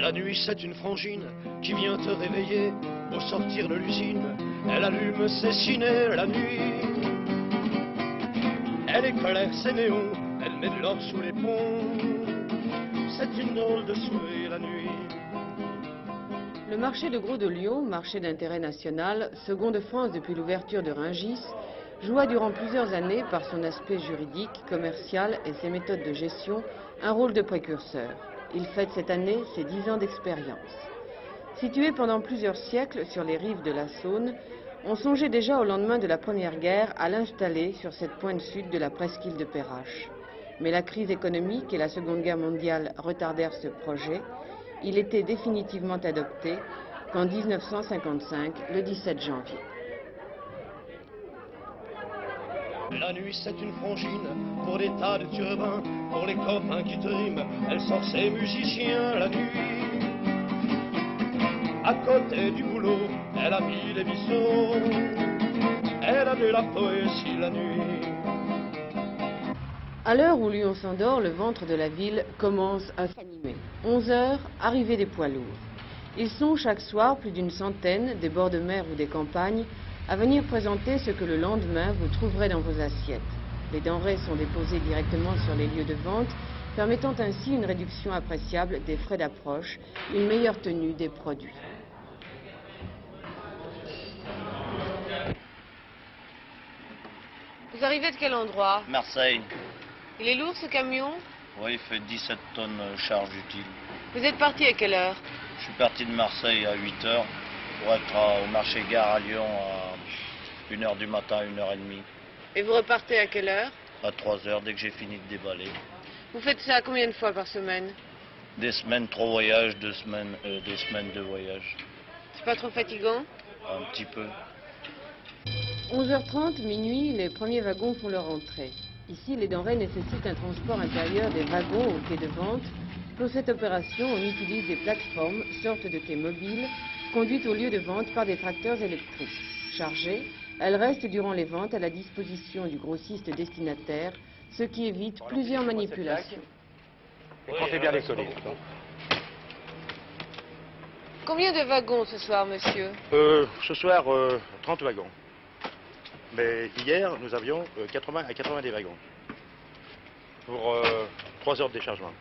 La nuit, c'est une frangine qui vient te réveiller. Au sortir de l'usine, elle allume ses ciné la nuit. Elle éclaire ses néons, elle met de l'or sous les ponts. C'est une drôle de souhait la nuit. Le marché de gros de Lyon, marché d'intérêt national, second de France depuis l'ouverture de Rungis, joua durant plusieurs années, par son aspect juridique, commercial et ses méthodes de gestion, un rôle de précurseur. Il fête cette année ses 10 ans d'expérience. Situé pendant plusieurs siècles sur les rives de la Saône, on songeait déjà au lendemain de la Première Guerre à l'installer sur cette pointe sud de la presqu'île de Perrache. Mais la crise économique et la Seconde Guerre mondiale retardèrent ce projet. Il était définitivement adopté qu'en 1955, le 17 janvier. La nuit, c'est une frangine pour des tas de turbins, pour les copains qui triment. Elle sort ses musiciens la nuit. À côté du boulot, elle a mis les bisseaux. Elle a de la poésie la nuit. À l'heure où Lyon s'endort, le ventre de la ville commence à s'animer. 11 heures, arrivée des poids lourds. Ils sont chaque soir plus d'une centaine, des bords de mer ou des campagnes, à venir présenter ce que le lendemain vous trouverez dans vos assiettes. Les denrées sont déposées directement sur les lieux de vente, permettant ainsi une réduction appréciable des frais d'approche, une meilleure tenue des produits. Vous arrivez de quel endroit? Marseille. Il est lourd ce camion? Oui, il fait 17 tonnes charge utile. Vous êtes parti à quelle heure? Je suis parti de Marseille à 8 h pour être au marché gare à Lyon à 1 h du matin, 1 h 30. Et vous repartez à quelle heure? À 3 h dès que j'ai fini de déballer. Vous faites ça combien de fois par semaine? Des semaines 3 voyages, 2 semaines, 2 voyages. C'est pas trop fatigant? Un petit peu. 11h30, minuit, les premiers wagons font leur entrée. Ici, les denrées nécessitent un transport intérieur des wagons au quai de vente. Pour cette opération, on utilise des plateformes, sortes de quais mobiles, conduites au lieu de vente par des tracteurs électriques. Chargées, elles restent durant les ventes à la disposition du grossiste destinataire, ce qui évite plusieurs manipulations. Et comptez bien les solides. Combien de wagons ce soir, monsieur? Ce soir, 30 wagons. Mais hier, nous avions 80 à 90 wagons. Pour 3 heures de déchargement.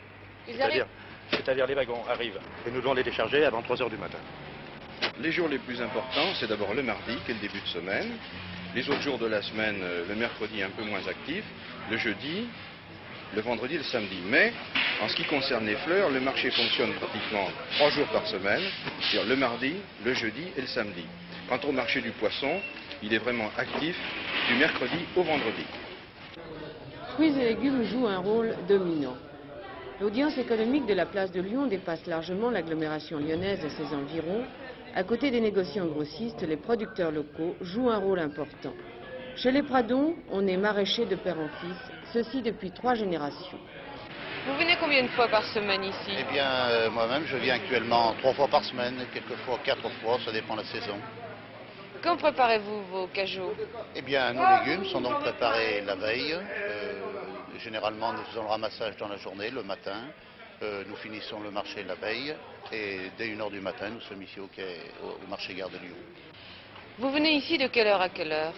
C'est-à-dire les wagons arrivent et nous devons les décharger avant 3 heures du matin. Les jours les plus importants, c'est d'abord le mardi, qui est le début de semaine. Les autres jours de la semaine, le mercredi un peu moins actif, le jeudi, le vendredi et le samedi. Mais en ce qui concerne les fleurs, le marché fonctionne pratiquement 3 jours par semaine, c'est-à-dire le mardi, le jeudi et le samedi. Quant au marché du poisson, il est vraiment actif du mercredi au vendredi. Fruits et légumes jouent un rôle dominant. L'audience économique de la place de Lyon dépasse largement l'agglomération lyonnaise et ses environs. À côté des négociants grossistes, les producteurs locaux jouent un rôle important. Chez les Pradons, on est maraîcher de père en fils, ceci depuis 3 générations. Vous venez combien de fois par semaine ici? Eh bien, moi-même, je viens actuellement 3 fois par semaine, quelquefois 4 fois, ça dépend de la saison. Quand préparez-vous vos cajots? Eh bien, nos légumes sont donc préparés la veille. Généralement, nous faisons le ramassage dans la journée, le matin. Nous finissons le marché la veille. Et dès 1 h du matin, nous sommes ici au marché gare de Lyon. Vous venez ici de quelle heure à quelle heure?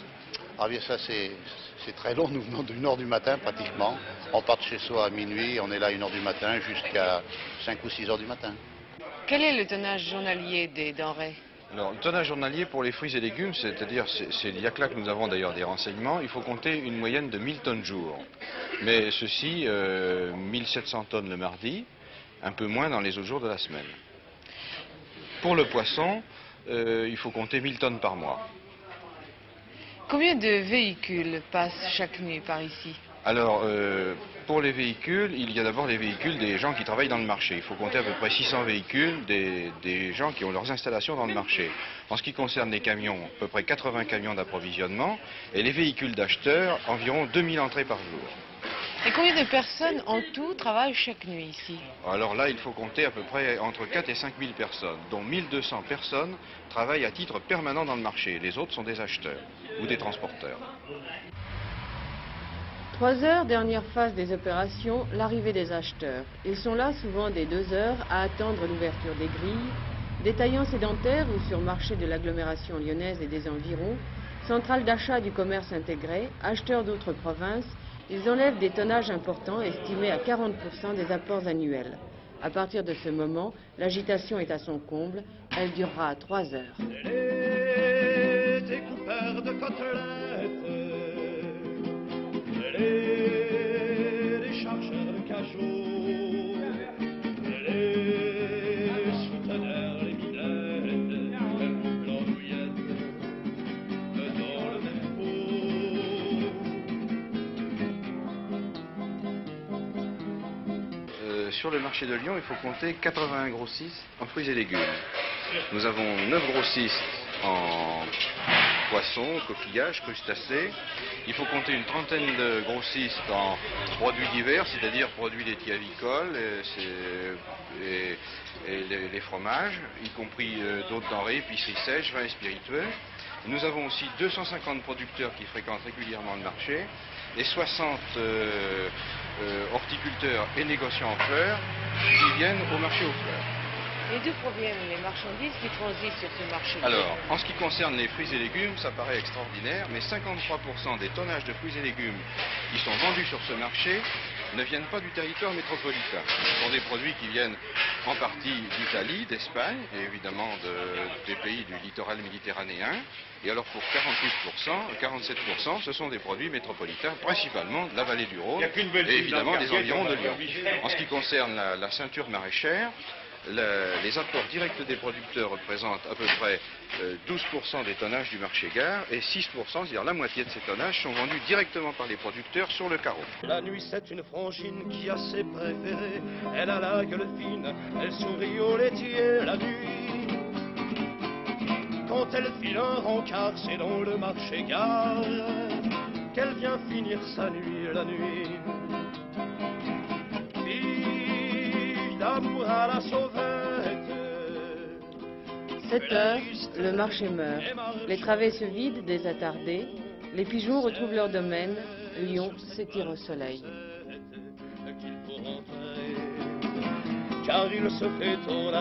Ah bien, ça, c'est très long. Nous venons de 1 h du matin, pratiquement. On part de chez soi à minuit. On est là à 1 h du matin jusqu'à 5 ou 6 h du matin. Quel est le tonnage journalier des denrées? Alors, le tonnage journalier pour les fruits et légumes, c'est-à-dire, il y a que là que nous avons d'ailleurs des renseignements, il faut compter une moyenne de 1000 tonnes jour. Mais ceci, 1700 tonnes le mardi, un peu moins dans les autres jours de la semaine. Pour le poisson, il faut compter 1000 tonnes par mois. Combien de véhicules passent chaque nuit par ici? Alors, pour les véhicules, il y a d'abord les véhicules des gens qui travaillent dans le marché. Il faut compter à peu près 600 véhicules des gens qui ont leurs installations dans le marché. En ce qui concerne les camions, à peu près 80 camions d'approvisionnement. Et les véhicules d'acheteurs, environ 2000 entrées par jour. Et combien de personnes en tout travaillent chaque nuit ici? Alors là, il faut compter à peu près entre 4 et 5 000 personnes, dont 1200 personnes travaillent à titre permanent dans le marché. Les autres sont des acheteurs ou des transporteurs. 3 heures, dernière phase des opérations, l'arrivée des acheteurs. Ils sont là souvent dès 2 heures à attendre l'ouverture des grilles. Détaillants sédentaires ou sur marché de l'agglomération lyonnaise et des environs, centrales d'achat du commerce intégré, acheteurs d'autres provinces, ils enlèvent des tonnages importants estimés à 40% des apports annuels. À partir de ce moment, l'agitation est à son comble. Elle durera 3 heures. Les découpeurs de côtelettes, les chargeurs de cajots, les souteneurs, les minettes, l'andouillette, dans le même pot. Sur le marché de Lyon, il faut compter 81 grossistes en fruits et légumes. Nous avons 9 grossistes en poissons, coquillages, crustacés. Il faut compter une trentaine de grossistes en produits divers, c'est-à-dire produits laitiers avicoles et les fromages, y compris d'autres denrées, épiceries sèches, vins et spiritueux. Nous avons aussi 250 producteurs qui fréquentent régulièrement le marché et 60 horticulteurs et négociants en fleurs qui viennent au marché aux fleurs. Et d'où proviennent les marchandises qui transitent sur ce marché? Alors, en ce qui concerne les fruits et légumes, ça paraît extraordinaire, mais 53% des tonnages de fruits et légumes qui sont vendus sur ce marché ne viennent pas du territoire métropolitain. Ce sont des produits qui viennent en partie d'Italie, d'Espagne et évidemment des pays du littoral méditerranéen. Et alors pour 47%, ce sont des produits métropolitains, principalement de la vallée du Rhône et évidemment des environs de Lyon. En ce qui concerne la ceinture maraîchère, les apports directs des producteurs représentent à peu près 12% des tonnages du marché gare et 6%, c'est-à-dire la moitié de ces tonnages, sont vendus directement par les producteurs sur le carreau. La nuit c'est une frangine qui a ses préférés, elle a la gueule fine, elle sourit au laitier la nuit. Quand elle file un rencard, c'est dans le marché gare qu'elle vient finir sa nuit la nuit. Fille d'amour à la sauvette. 7 heures, le marché meurt. Les travées se vident des attardés. Les pigeons retrouvent leur domaine. Lyon s'étire au soleil. Qu'il faut rentrer, car il se fait tourner.